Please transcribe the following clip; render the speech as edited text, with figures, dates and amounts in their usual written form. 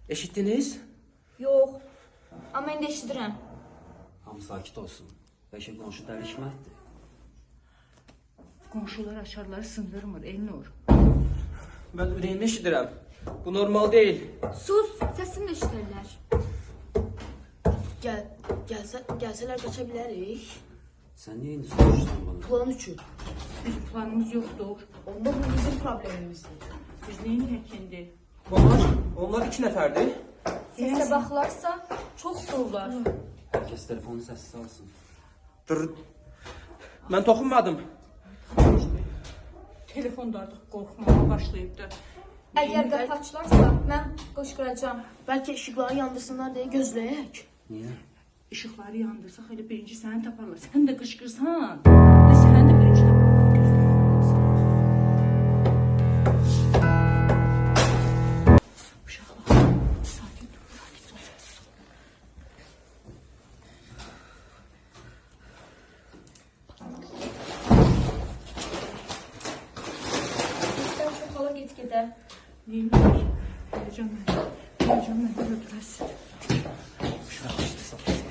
Eşitdiniz? Yox. Amma indi eşidirəm. Hamı sakit olsun. Bəlkə qonşu dəlişməkdir. Qonşular açarları sındırmır, Elnur. Mən ürəyimdə eşidirəm. Bu normal deyil. Sus, səsini də eşidirlər. Gəlsələr qaça bilərik. Sən niyə indi soruşsan bunu? Plan üçün. Bizim planımız yoxdur. Onda bu bizim problemimizdir. Biz neyinik indi? Onlar 2 nəfərdir. Səsə baxlarsa, çoxdurlar. Hər kəs telefonu səssiz alsın. Dur. Mən toxunmadım. Telefon da artıq qorxmağa başlayıbdı. Əgər qapı açılarsa, mən qışqıracağam. Bəlkə işıqları yandırsınlar deyə gözləyək. Niyə? İşıqları yandırsaq elə birinci səni taparlar. Sən də qışqırsan, və səni də birinci taparlar. Uşaqlar, sakin ol, sakin ol, səssiz ol. Səslər çoxala get-gedə. Neymiş? Həyəcan məni öldürəsin. Uşaq, sakin.